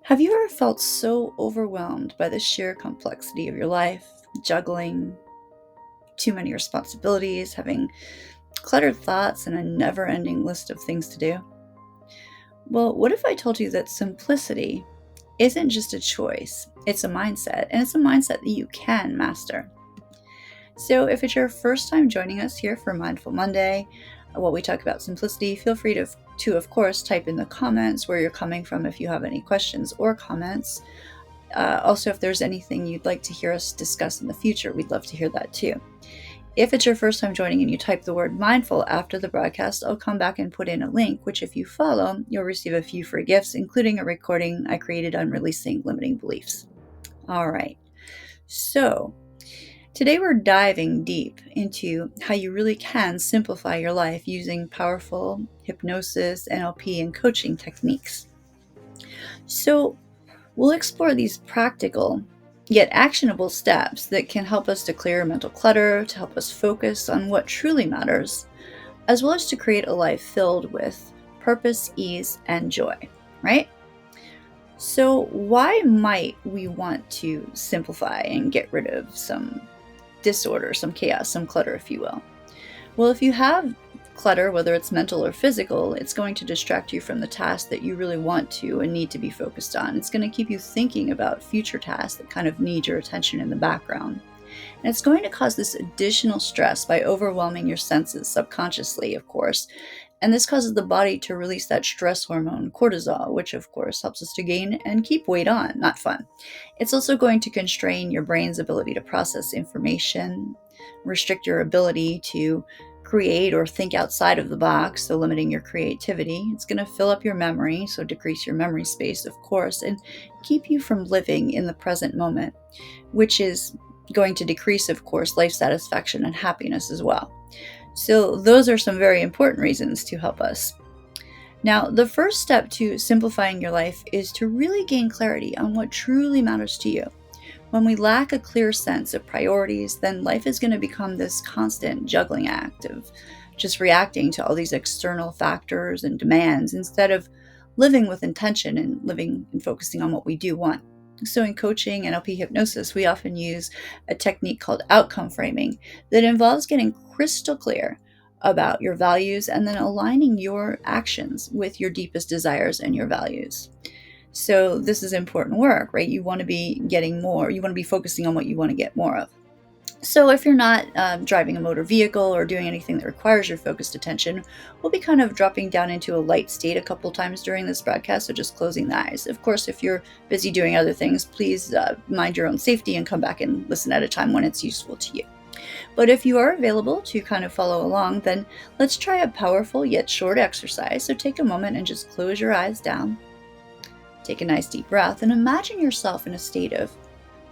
Have you ever felt so overwhelmed by the sheer complexity of your life, juggling too many responsibilities, having cluttered thoughts, and a never ending list of things to do? Well, what if I told you that simplicity isn't just a choice, it's a mindset, and it's a mindset that you can master? So, if it's your first time joining us here for Mindful Monday, while we talk about simplicity, feel free to, of course, type in the comments where you're coming from if you have any questions or comments. Also, if there's anything you'd like to hear us discuss in the future, we'd love to hear that too. If it's your first time joining and you type the word mindful after the broadcast, I'll come back and put in a link, which if you follow, you'll receive a few free gifts, including a recording I created on releasing limiting beliefs. All right. So, today we're diving deep into how you really can simplify your life using powerful hypnosis, NLP, and coaching techniques. So, we'll explore these practical yet actionable steps that can help us to clear mental clutter, to help us focus on what truly matters, as well as to create a life filled with purpose, ease, and joy, right? So, why might we want to simplify and get rid of some disorder, some chaos, some clutter, if you will? Well, if you have clutter, whether it's mental or physical, it's going to distract you from the task that you really want to and need to be focused on. It's going to keep you thinking about future tasks that kind of need your attention in the background. And it's going to cause this additional stress by overwhelming your senses subconsciously, of course. And this causes the body to release that stress hormone, cortisol, which of course helps us to gain and keep weight on. Not fun. It's also going to constrain your brain's ability to process information, restrict your ability to create or think outside of the box, so limiting your creativity. It's going to fill up your memory, so decrease your memory space, of course, and keep you from living in the present moment, which is going to decrease, of course, life satisfaction and happiness as well. So those are some very important reasons to help us. Now, the first step to simplifying your life is to really gain clarity on what truly matters to you. When we lack a clear sense of priorities, then life is going to become this constant juggling act of just reacting to all these external factors and demands instead of living with intention and living and focusing on what we do want. So in coaching and NLP hypnosis, we often use a technique called outcome framing that involves getting crystal clear about your values and then aligning your actions with your deepest desires and your values. So this is important work, right? You want to be getting more. You want to be focusing on what you want to get more of. So if you're not driving a motor vehicle or doing anything that requires your focused attention, we'll be kind of dropping down into a light state a couple times during this broadcast, so just closing the eyes. Of course, if you're busy doing other things, please mind your own safety and come back and listen at a time when it's useful to you. But if you are available to kind of follow along, then let's try a powerful yet short exercise. So take a moment and just close your eyes down. Take a nice deep breath and imagine yourself in a state of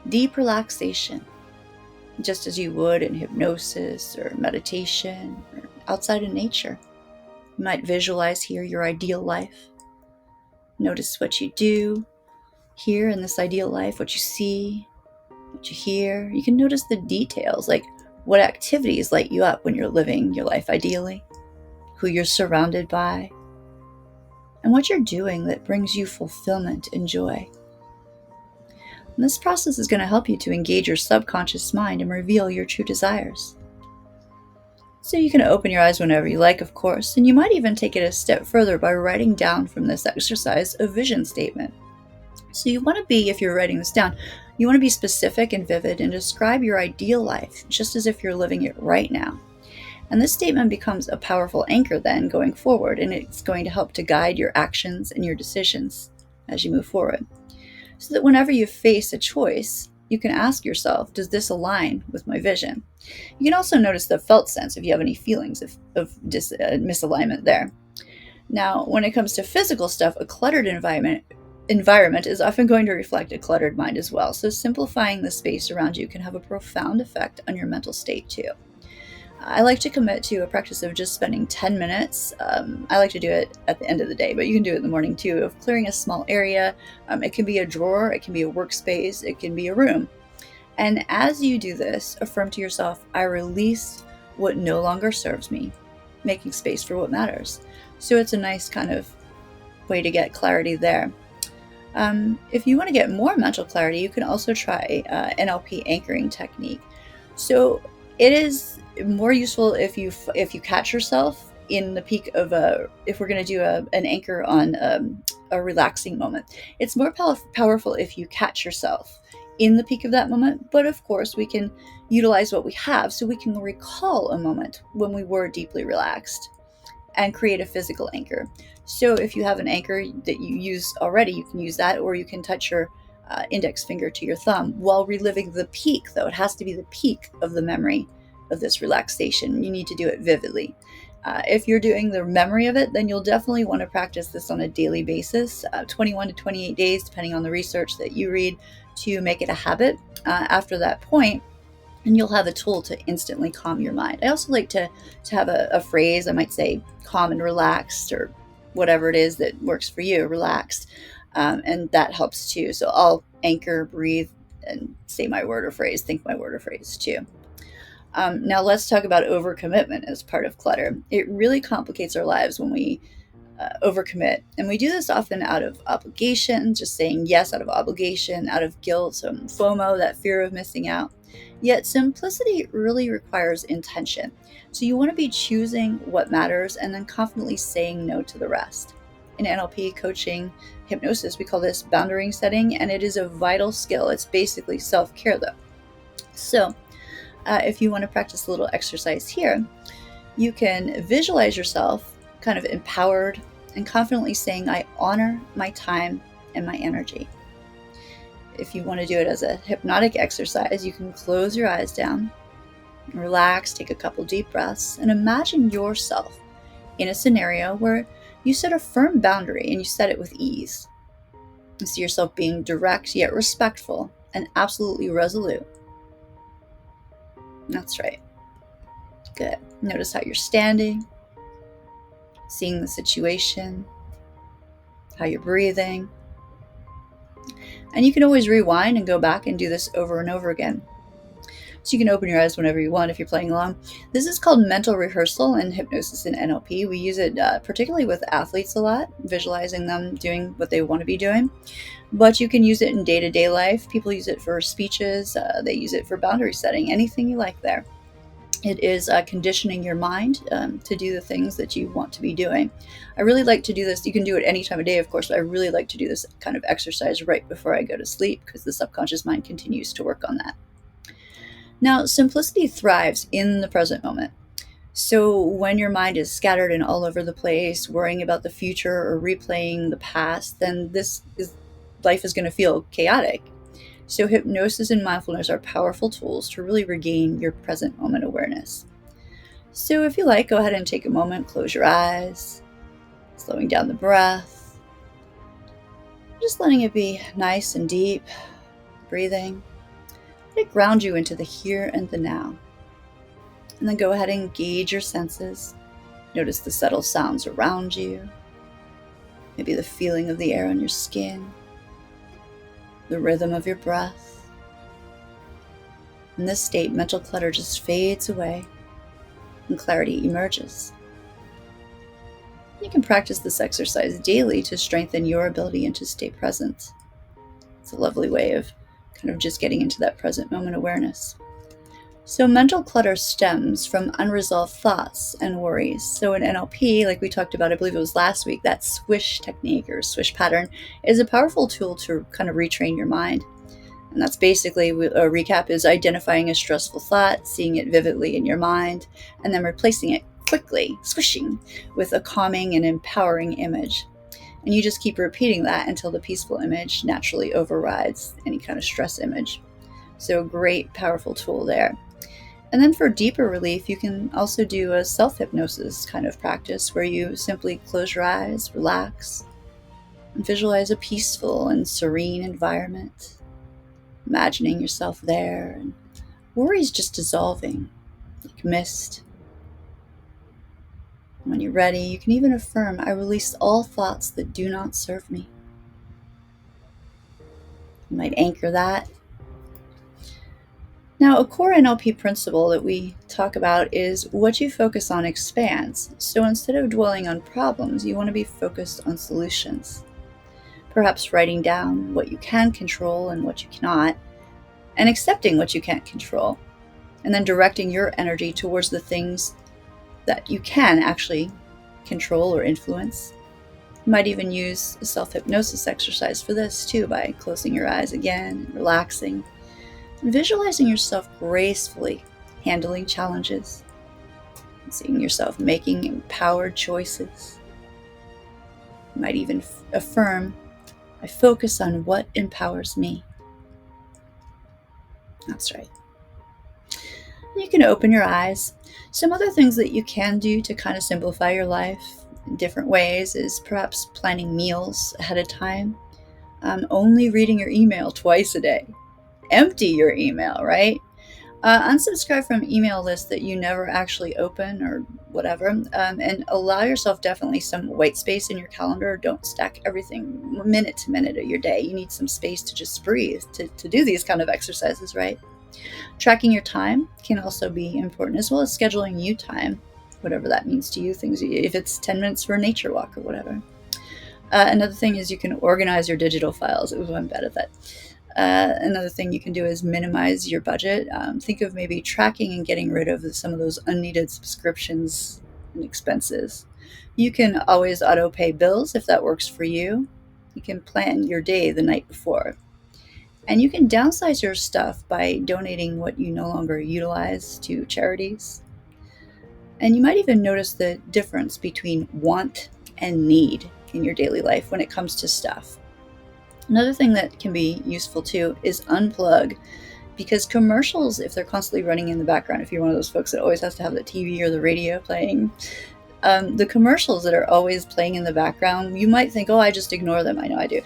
deep relaxation, just as you would in hypnosis or meditation or outside in nature. You might visualize here your ideal life. Notice what you do here in this ideal life, what you see, what you hear. You can notice the details, like what activities light you up when you're living your life ideally, who you're surrounded by, and what you're doing that brings you fulfillment and joy. And this process is going to help you to engage your subconscious mind and reveal your true desires. So you can open your eyes whenever you like, of course, and you might even take it a step further by writing down from this exercise a vision statement. So you want to be, if you're writing this down, you want to be specific and vivid and describe your ideal life, just as if you're living it right now. And this statement becomes a powerful anchor then going forward, and it's going to help to guide your actions and your decisions as you move forward. So that whenever you face a choice, you can ask yourself, does this align with my vision? You can also notice the felt sense if you have any feelings of misalignment there. Now, when it comes to physical stuff, a cluttered environment is often going to reflect a cluttered mind as well. So simplifying the space around you can have a profound effect on your mental state too. I like to commit to a practice of just spending 10 minutes. I like to do it at the end of the day, but you can do it in the morning too, of clearing a small area. It can be a drawer, it can be a workspace, it can be a room. And as you do this, affirm to yourself, I release what no longer serves me, making space for what matters. So it's a nice kind of way to get clarity there. If you want to get more mental clarity, you can also try NLP anchoring technique. So it is more useful if you catch yourself in the peak of if we're going to do an anchor on a relaxing moment. It's more powerful if you catch yourself in the peak of that moment. But of course, we can utilize what we have so we can recall a moment when we were deeply relaxed and create a physical anchor. So if you have an anchor that you use already, you can use that, or you can touch your index finger to your thumb while reliving the peak, though. It has to be the peak of the memory of this relaxation. You need to do it vividly. If you're doing the memory of it, then you'll definitely want to practice this on a daily basis, 21 to 28 days, depending on the research that you read, to make it a habit. After that point, and you'll have a tool to instantly calm your mind. I also like to have a phrase. I might say calm and relaxed, or whatever it is that works for you, relaxed. And that helps too. So I'll anchor, breathe, and say my word or phrase, think my word or phrase too. Now let's talk about overcommitment as part of clutter. It really complicates our lives when we overcommit. And we do this often out of obligation, just saying yes out of obligation, out of guilt, some FOMO, that fear of missing out. Yet simplicity really requires intention. So you want to be choosing what matters and then confidently saying no to the rest. In NLP coaching, hypnosis, we call this boundary setting, and it is a vital skill. It's basically self-care though. So if you want to practice a little exercise here, you can visualize yourself kind of empowered and confidently saying, I honor my time and my energy. If you want to do it as a hypnotic exercise, you can close your eyes down, relax, take a couple deep breaths, and imagine yourself in a scenario where you set a firm boundary and you set it with ease. You see yourself being direct yet respectful and absolutely resolute. That's right. Good. Notice how you're standing, seeing the situation, how you're breathing. And you can always rewind and go back and do this over and over again. So you can open your eyes whenever you want if you're playing along. This is called mental rehearsal in hypnosis and NLP. We use it particularly with athletes a lot, visualizing them doing what they want to be doing. But you can use it in day-to-day life. People use it for speeches. They use it for boundary setting, anything you like there. It is conditioning your mind to do the things that you want to be doing. I really like to do this. You can do it any time of day, of course, but I really like to do this kind of exercise right before I go to sleep because the subconscious mind continues to work on that. Now, simplicity thrives in the present moment. So when your mind is scattered and all over the place, worrying about the future or replaying the past, then life is going to feel chaotic. So hypnosis and mindfulness are powerful tools to really regain your present moment awareness. So if you like, go ahead and take a moment, close your eyes, slowing down the breath, just letting it be nice and deep, breathing. Let it ground you into the here and the now. And then go ahead and engage your senses. Notice the subtle sounds around you, maybe the feeling of the air on your skin, the rhythm of your breath. In this state, mental clutter just fades away and clarity emerges. You can practice this exercise daily to strengthen your ability and to stay present. It's a lovely way of kind of just getting into that present moment awareness. So mental clutter stems from unresolved thoughts and worries. So in NLP, like we talked about, I believe it was last week, that swish technique or swish pattern is a powerful tool to kind of retrain your mind. And that's basically, a recap is identifying a stressful thought, seeing it vividly in your mind, and then replacing it quickly, swishing, with a calming and empowering image. And you just keep repeating that until the peaceful image naturally overrides any kind of stress image. So a great, powerful tool there. And then for deeper relief, you can also do a self-hypnosis kind of practice where you simply close your eyes, relax, and visualize a peaceful and serene environment, imagining yourself there and worries just dissolving like mist. When you're ready, you can even affirm, I release all thoughts that do not serve me. You might anchor that. Now, a core NLP principle that we talk about is what you focus on expands. So instead of dwelling on problems, you want to be focused on solutions. perhaps writing down what you can control and what you cannot, and accepting what you can't control, and then directing your energy towards the things that you can actually control or influence. You might even use a self-hypnosis exercise for this too, by closing your eyes again, relaxing, and visualizing yourself gracefully handling challenges, and seeing yourself making empowered choices. You might even affirm, I focus on what empowers me. That's right. You can open your eyes. Some other things that you can do to kind of simplify your life in different ways is perhaps planning meals ahead of time, only reading your email twice a day, empty your email, right? Unsubscribe from email lists that you never actually open or whatever, and allow yourself definitely some white space in your calendar. Don't stack everything minute to minute of your day. You need some space to just breathe to do these kind of exercises, right? Tracking your time can also be important, as well as scheduling you time, whatever that means to you. Things, if it's 10 minutes for a nature walk or whatever. Another thing is you can organize your digital files. Ooh, I'm bad at that. Another thing you can do is minimize your budget. Think of maybe tracking and getting rid of some of those unneeded subscriptions and expenses. You can always auto pay bills if that works for you. You can plan your day the night before. And you can downsize your stuff by donating what you no longer utilize to charities. And you might even notice the difference between want and need in your daily life when it comes to stuff. Another thing that can be useful too is unplug, because commercials, if they're constantly running in the background, if you're one of those folks that always has to have the TV or the radio playing, the commercials that are always playing in the background, you might think, oh, I just ignore them. I know I do.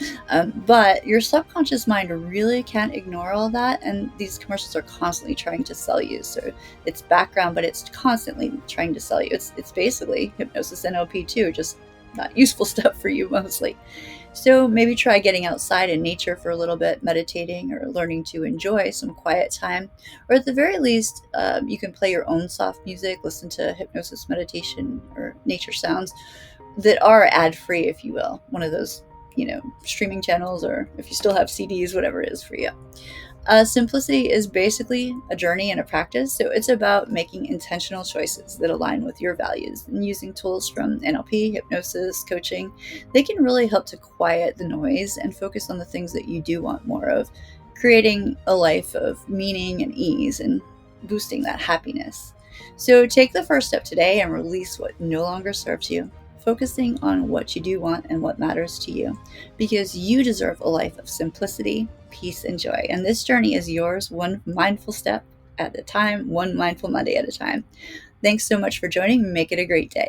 But your subconscious mind really can't ignore all that. And these commercials are constantly trying to sell you. So it's background, but it's constantly trying to sell you. It's basically hypnosis NLP too, just not useful stuff for you mostly. So maybe try getting outside in nature for a little bit, meditating or learning to enjoy some quiet time. Or at the very least, you can play your own soft music, listen to hypnosis, meditation, or nature sounds that are ad-free, if you will. One of those, streaming channels, or if you still have CDs, whatever it is for you. Simplicity is basically a journey and a practice. So it's about making intentional choices that align with your values, and using tools from NLP, hypnosis, coaching. They can really help to quiet the noise and focus on the things that you do want more of, creating a life of meaning and ease and boosting that happiness. So take the first step today and release what no longer serves you, focusing on what you do want and what matters to you, because you deserve a life of simplicity, peace, and joy. And this journey is yours, one mindful step at a time, one mindful Monday at a time. Thanks so much for joining. Make it a great day.